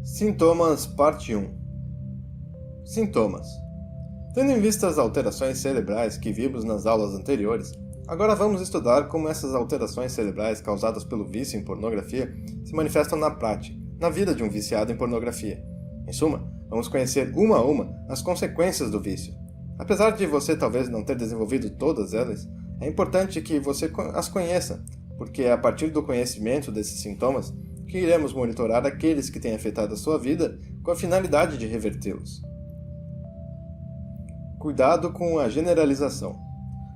Sintomas, parte 1. Sintomas. Tendo em vista as alterações cerebrais que vimos nas aulas anteriores, agora vamos estudar como essas alterações cerebrais causadas pelo vício em pornografia se manifestam na prática, na vida de um viciado em pornografia. Em suma, vamos conhecer uma a uma as consequências do vício. Apesar de você talvez não ter desenvolvido todas elas, é importante que você as conheça, porque é a partir do conhecimento desses sintomas que iremos monitorar aqueles que têm afetado a sua vida com a finalidade de revertê-los. Cuidado com a generalização.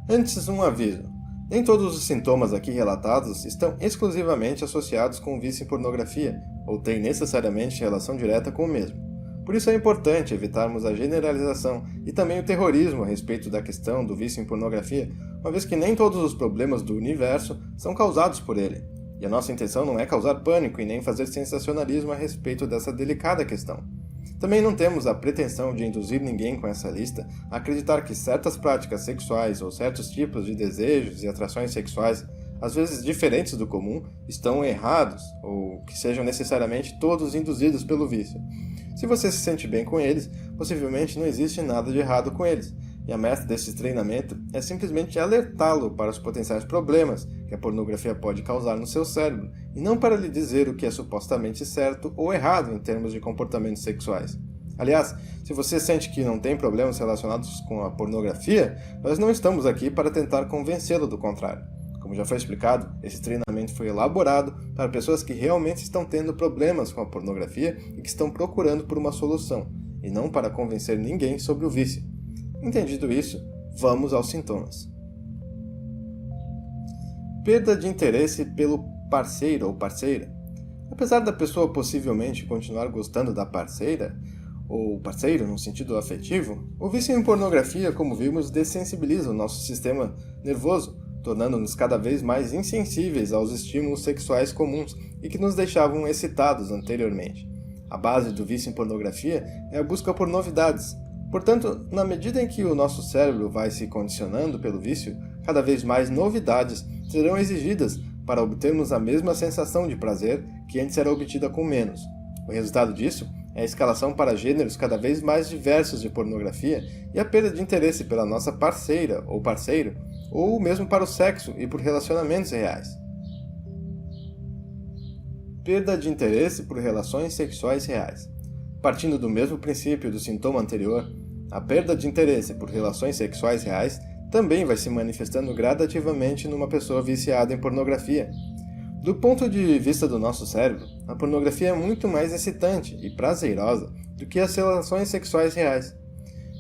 Antes, um aviso. Nem todos os sintomas aqui relatados estão exclusivamente associados com o vício em pornografia, ou têm necessariamente relação direta com o mesmo. Por isso é importante evitarmos a generalização e também o terrorismo a respeito da questão do vício em pornografia, uma vez que nem todos os problemas do universo são causados por ele. E a nossa intenção não é causar pânico e nem fazer sensacionalismo a respeito dessa delicada questão. Também não temos a pretensão de induzir ninguém com essa lista a acreditar que certas práticas sexuais ou certos tipos de desejos e atrações sexuais, às vezes diferentes do comum, estão errados ou que sejam necessariamente todos induzidos pelo vício. Se você se sente bem com eles, possivelmente não existe nada de errado com eles. E a meta desse treinamento é simplesmente alertá-lo para os potenciais problemas que a pornografia pode causar no seu cérebro, e não para lhe dizer o que é supostamente certo ou errado em termos de comportamentos sexuais. Aliás, se você sente que não tem problemas relacionados com a pornografia, nós não estamos aqui para tentar convencê-lo do contrário. Como já foi explicado, esse treinamento foi elaborado para pessoas que realmente estão tendo problemas com a pornografia e que estão procurando por uma solução, e não para convencer ninguém sobre o vício. Entendido isso, vamos aos sintomas. Perda de interesse pelo parceiro ou parceira. Apesar da pessoa possivelmente continuar gostando da parceira, ou parceiro no sentido afetivo, o vício em pornografia, como vimos, dessensibiliza o nosso sistema nervoso, tornando-nos cada vez mais insensíveis aos estímulos sexuais comuns e que nos deixavam excitados anteriormente. A base do vício em pornografia é a busca por novidades. Portanto, na medida em que o nosso cérebro vai se condicionando pelo vício, cada vez mais novidades serão exigidas para obtermos a mesma sensação de prazer que antes era obtida com menos. O resultado disso é a escalação para gêneros cada vez mais diversos de pornografia e a perda de interesse pela nossa parceira ou parceiro, ou mesmo para o sexo e por relacionamentos reais. Perda de interesse por relações sexuais reais. Partindo do mesmo princípio do sintoma anterior, a perda de interesse por relações sexuais reais também vai se manifestando gradativamente numa pessoa viciada em pornografia. Do ponto de vista do nosso cérebro, a pornografia é muito mais excitante e prazerosa do que as relações sexuais reais.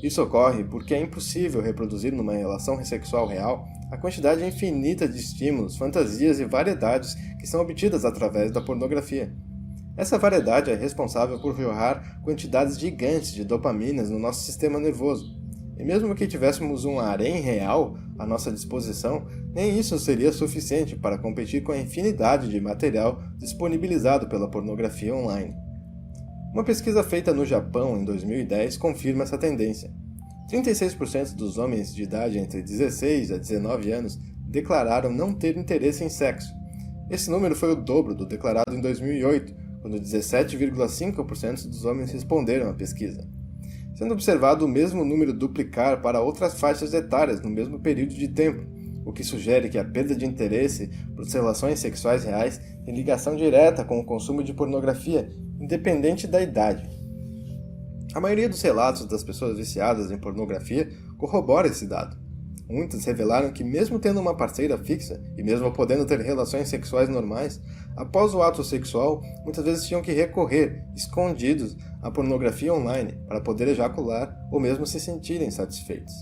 Isso ocorre porque é impossível reproduzir numa relação sexual real a quantidade infinita de estímulos, fantasias e variedades que são obtidas através da pornografia. Essa variedade é responsável por jorrar quantidades gigantes de dopaminas no nosso sistema nervoso. E mesmo que tivéssemos um harém real à nossa disposição, nem isso seria suficiente para competir com a infinidade de material disponibilizado pela pornografia online. Uma pesquisa feita no Japão em 2010 confirma essa tendência. 36% dos homens de idade entre 16 a 19 anos declararam não ter interesse em sexo. Esse número foi o dobro do declarado em 2008, quando 17,5% dos homens responderam à pesquisa. Sendo observado o mesmo número duplicar para outras faixas etárias no mesmo período de tempo, o que sugere que a perda de interesse por relações sexuais reais tem ligação direta com o consumo de pornografia, independente da idade. A maioria dos relatos das pessoas viciadas em pornografia corrobora esse dado. Muitas revelaram que, mesmo tendo uma parceira fixa e mesmo podendo ter relações sexuais normais, após o ato sexual, muitas vezes tinham que recorrer, escondidos, à pornografia online para poder ejacular ou mesmo se sentirem satisfeitos.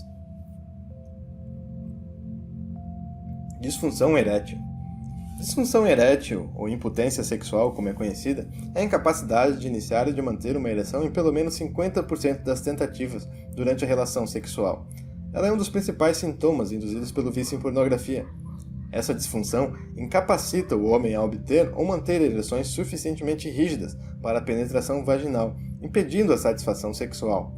Disfunção erétil. Disfunção erétil, ou impotência sexual, como é conhecida, é a incapacidade de iniciar e de manter uma ereção em pelo menos 50% das tentativas durante a relação sexual. Ela é um dos principais sintomas induzidos pelo vício em pornografia. Essa disfunção incapacita o homem a obter ou manter ereções suficientemente rígidas para a penetração vaginal, impedindo a satisfação sexual.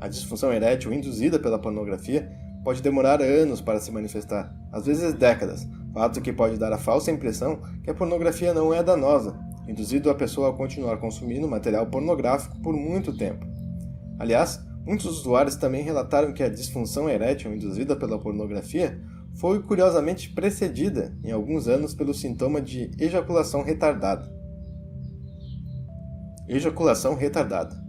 A disfunção erétil induzida pela pornografia pode demorar anos para se manifestar, às vezes décadas, fato que pode dar a falsa impressão que a pornografia não é danosa, induzindo a pessoa a continuar consumindo material pornográfico por muito tempo. Aliás, muitos usuários também relataram que a disfunção erétil induzida pela pornografia foi curiosamente precedida, em alguns anos, pelo sintoma de ejaculação retardada. Ejaculação retardada.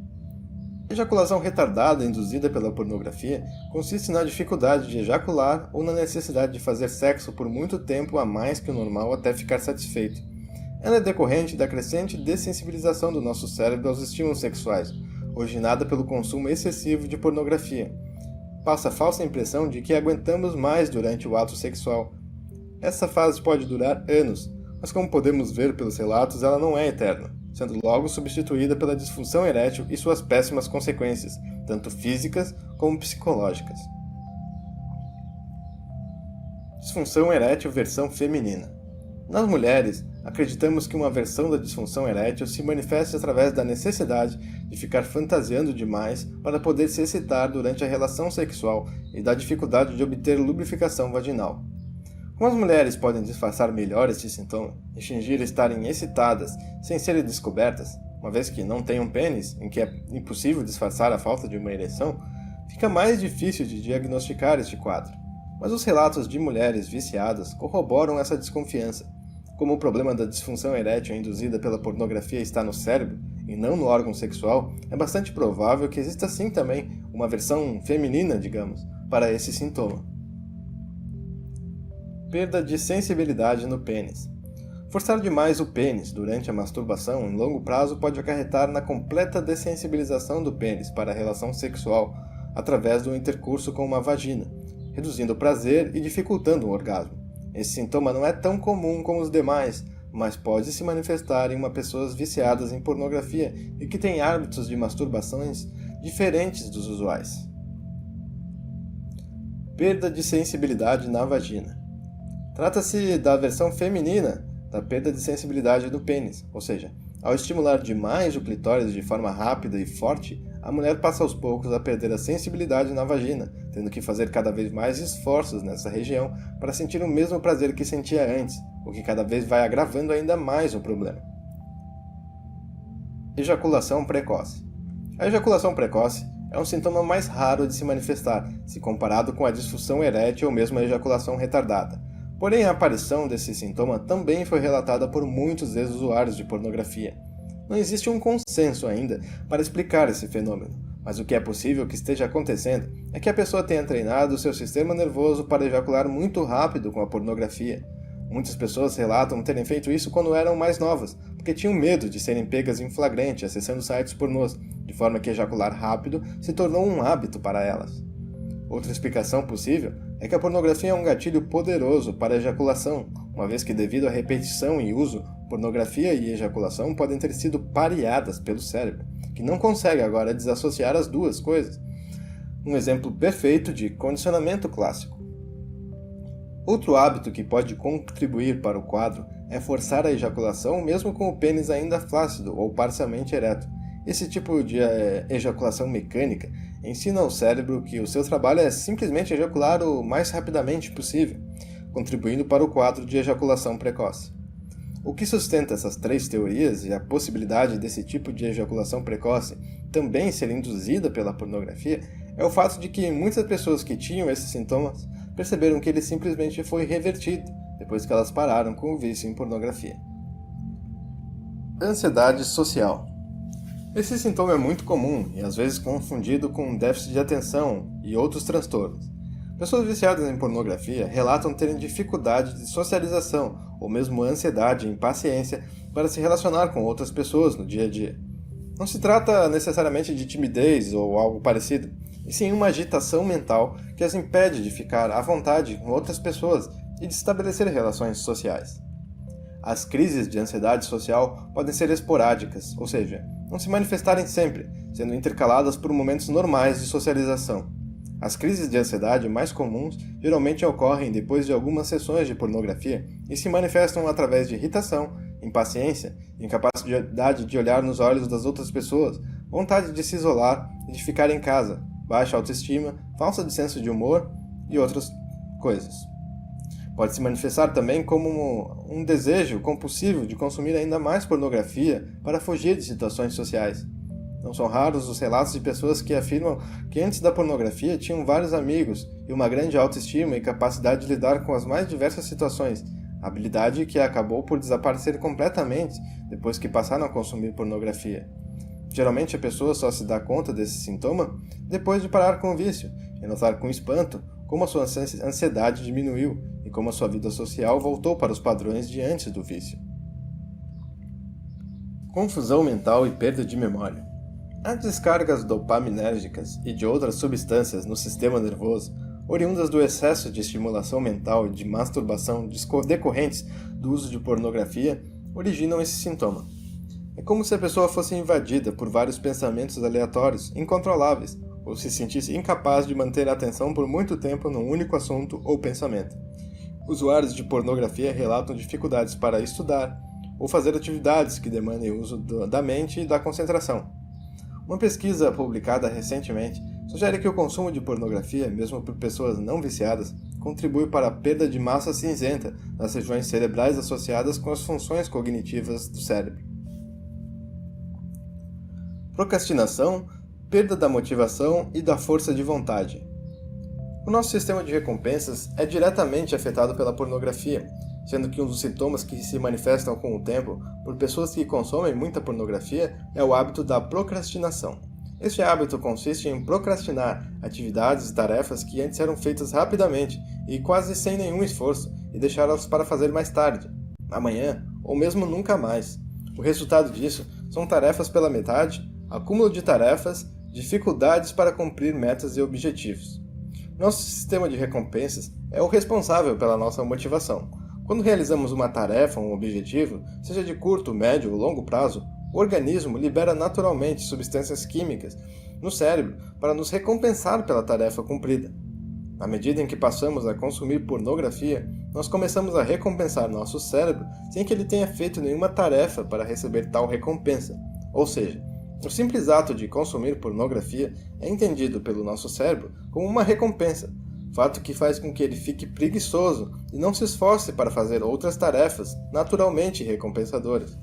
Ejaculação retardada induzida pela pornografia consiste na dificuldade de ejacular ou na necessidade de fazer sexo por muito tempo a mais que o normal até ficar satisfeito. Ela é decorrente da crescente dessensibilização do nosso cérebro aos estímulos sexuais, originada pelo consumo excessivo de pornografia. Passa a falsa impressão de que aguentamos mais durante o ato sexual. Essa fase pode durar anos, mas como podemos ver pelos relatos, ela não é eterna, sendo logo substituída pela disfunção erétil e suas péssimas consequências, tanto físicas como psicológicas. Disfunção erétil versão feminina. Nas mulheres, acreditamos que uma versão da disfunção erétil se manifesta através da necessidade de ficar fantasiando demais para poder se excitar durante a relação sexual e da dificuldade de obter lubrificação vaginal. Como as mulheres podem disfarçar melhor este sintoma e fingir estarem excitadas sem serem descobertas, uma vez que não têm um pênis, em que é impossível disfarçar a falta de uma ereção, fica mais difícil de diagnosticar este quadro. Mas os relatos de mulheres viciadas corroboram essa desconfiança. Como o problema da disfunção erétil induzida pela pornografia está no cérebro e não no órgão sexual, é bastante provável que exista sim também uma versão feminina, digamos, para esse sintoma. Perda de sensibilidade no pênis. Forçar demais o pênis durante a masturbação em longo prazo pode acarretar na completa dessensibilização do pênis para a relação sexual através do intercurso com uma vagina, reduzindo o prazer e dificultando o orgasmo. Esse sintoma não é tão comum como os demais, mas pode se manifestar em pessoas viciadas em pornografia e que têm hábitos de masturbações diferentes dos usuais. Perda de sensibilidade na vagina. Trata-se da versão feminina da perda de sensibilidade do pênis, ou seja, ao estimular demais o clitóris de forma rápida e forte, a mulher passa aos poucos a perder a sensibilidade na vagina, tendo que fazer cada vez mais esforços nessa região para sentir o mesmo prazer que sentia antes, o que cada vez vai agravando ainda mais o problema. Ejaculação precoce. A ejaculação precoce é um sintoma mais raro de se manifestar, se comparado com a disfunção erétil ou mesmo a ejaculação retardada. Porém, a aparição desse sintoma também foi relatada por muitos ex-usuários de pornografia. Não existe um consenso ainda para explicar esse fenômeno, mas o que é possível que esteja acontecendo é que a pessoa tenha treinado seu sistema nervoso para ejacular muito rápido com a pornografia. Muitas pessoas relatam terem feito isso quando eram mais novas, porque tinham medo de serem pegas em flagrante acessando sites pornôs, de forma que ejacular rápido se tornou um hábito para elas. Outra explicação possível é que a pornografia é um gatilho poderoso para a ejaculação, uma vez que devido à repetição e uso, pornografia e ejaculação podem ter sido pareadas pelo cérebro, que não consegue agora desassociar as duas coisas. Um exemplo perfeito de condicionamento clássico. Outro hábito que pode contribuir para o quadro é forçar a ejaculação mesmo com o pênis ainda flácido ou parcialmente ereto. Esse tipo de ejaculação mecânica ensina ao cérebro que o seu trabalho é simplesmente ejacular o mais rapidamente possível, contribuindo para o quadro de ejaculação precoce. O que sustenta essas três teorias e a possibilidade desse tipo de ejaculação precoce também ser induzida pela pornografia é o fato de que muitas pessoas que tinham esses sintomas perceberam que ele simplesmente foi revertido depois que elas pararam com o vício em pornografia. Ansiedade social. Esse sintoma é muito comum e às vezes confundido com déficit de atenção e outros transtornos. Pessoas viciadas em pornografia relatam terem dificuldade de socialização ou mesmo ansiedade e impaciência para se relacionar com outras pessoas no dia a dia. Não se trata necessariamente de timidez ou algo parecido, e sim uma agitação mental que as impede de ficar à vontade com outras pessoas e de estabelecer relações sociais. As crises de ansiedade social podem ser esporádicas, ou seja, não se manifestarem sempre, sendo intercaladas por momentos normais de socialização. As crises de ansiedade mais comuns geralmente ocorrem depois de algumas sessões de pornografia e se manifestam através de irritação, impaciência, incapacidade de olhar nos olhos das outras pessoas, vontade de se isolar e de ficar em casa, baixa autoestima, falta de senso de humor e outras coisas. Pode se manifestar também como um desejo compulsivo de consumir ainda mais pornografia para fugir de situações sociais. Não são raros os relatos de pessoas que afirmam que antes da pornografia tinham vários amigos e uma grande autoestima e capacidade de lidar com as mais diversas situações, habilidade que acabou por desaparecer completamente depois que passaram a consumir pornografia. Geralmente a pessoa só se dá conta desse sintoma depois de parar com o vício e notar com espanto como a sua ansiedade diminuiu e como a sua vida social voltou para os padrões de antes do vício. Confusão mental e perda de memória. As descargas dopaminérgicas e de outras substâncias no sistema nervoso, oriundas do excesso de estimulação mental e de masturbação decorrentes do uso de pornografia, originam esse sintoma. É como se a pessoa fosse invadida por vários pensamentos aleatórios, incontroláveis, ou se sentisse incapaz de manter a atenção por muito tempo num único assunto ou pensamento. Usuários de pornografia relatam dificuldades para estudar ou fazer atividades que demandem o uso da mente e da concentração. Uma pesquisa publicada recentemente sugere que o consumo de pornografia, mesmo por pessoas não viciadas, contribui para a perda de massa cinzenta nas regiões cerebrais associadas com as funções cognitivas do cérebro. Procrastinação, perda da motivação e da força de vontade. O nosso sistema de recompensas é diretamente afetado pela pornografia, sendo que um dos sintomas que se manifestam com o tempo por pessoas que consomem muita pornografia é o hábito da procrastinação. Este hábito consiste em procrastinar atividades e tarefas que antes eram feitas rapidamente e quase sem nenhum esforço e deixá-las para fazer mais tarde, amanhã ou mesmo nunca mais. O resultado disso são tarefas pela metade, acúmulo de tarefas, dificuldades para cumprir metas e objetivos. Nosso sistema de recompensas é o responsável pela nossa motivação. Quando realizamos uma tarefa ou um objetivo, seja de curto, médio ou longo prazo, o organismo libera naturalmente substâncias químicas no cérebro para nos recompensar pela tarefa cumprida. Na medida em que passamos a consumir pornografia, nós começamos a recompensar nosso cérebro sem que ele tenha feito nenhuma tarefa para receber tal recompensa. Ou seja, o simples ato de consumir pornografia é entendido pelo nosso cérebro como uma recompensa, fato que faz com que ele fique preguiçoso e não se esforce para fazer outras tarefas naturalmente recompensadoras.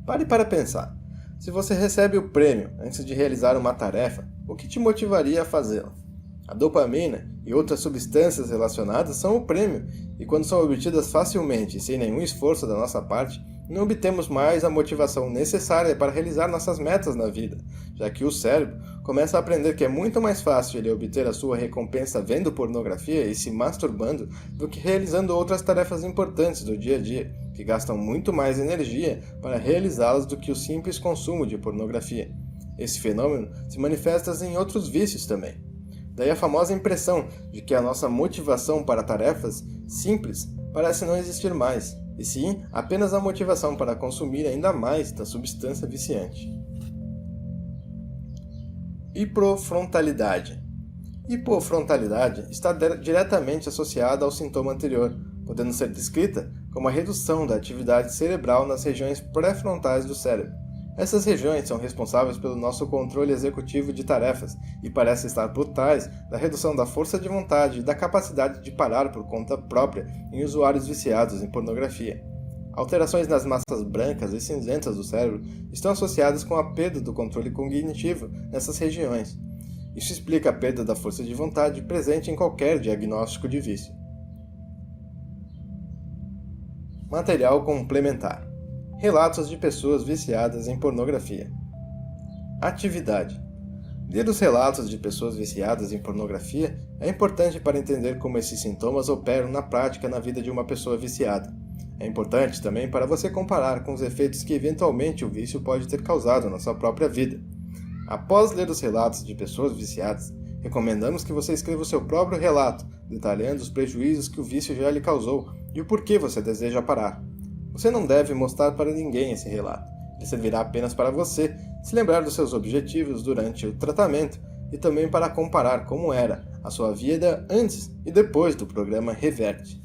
Pare para pensar. Se você recebe o prêmio antes de realizar uma tarefa, o que te motivaria a fazê-la? A dopamina e outras substâncias relacionadas são o prêmio, e quando são obtidas facilmente e sem nenhum esforço da nossa parte, não obtemos mais a motivação necessária para realizar nossas metas na vida, já que o cérebro começa a aprender que é muito mais fácil ele obter a sua recompensa vendo pornografia e se masturbando do que realizando outras tarefas importantes do dia a dia, que gastam muito mais energia para realizá-las do que o simples consumo de pornografia. Esse fenômeno se manifesta em outros vícios também. Daí a famosa impressão de que a nossa motivação para tarefas simples parece não existir mais, e sim apenas a motivação para consumir ainda mais da substância viciante. Hipofrontalidade. Hipofrontalidade está diretamente associada ao sintoma anterior, podendo ser descrita como a redução da atividade cerebral nas regiões pré-frontais do cérebro. Essas regiões são responsáveis pelo nosso controle executivo de tarefas e parecem estar por trás da redução da força de vontade e da capacidade de parar por conta própria em usuários viciados em pornografia. Alterações nas massas brancas e cinzentas do cérebro estão associadas com a perda do controle cognitivo nessas regiões. Isso explica a perda da força de vontade presente em qualquer diagnóstico de vício. Material complementar. Relatos de pessoas viciadas em pornografia. Atividade. Ler os relatos de pessoas viciadas em pornografia é importante para entender como esses sintomas operam na prática na vida de uma pessoa viciada. É importante também para você comparar com os efeitos que eventualmente o vício pode ter causado na sua própria vida. Após ler os relatos de pessoas viciadas, recomendamos que você escreva o seu próprio relato, detalhando os prejuízos que o vício já lhe causou e o porquê você deseja parar. Você não deve mostrar para ninguém esse relato. Ele servirá apenas para você se lembrar dos seus objetivos durante o tratamento e também para comparar como era a sua vida antes e depois do programa Reverte.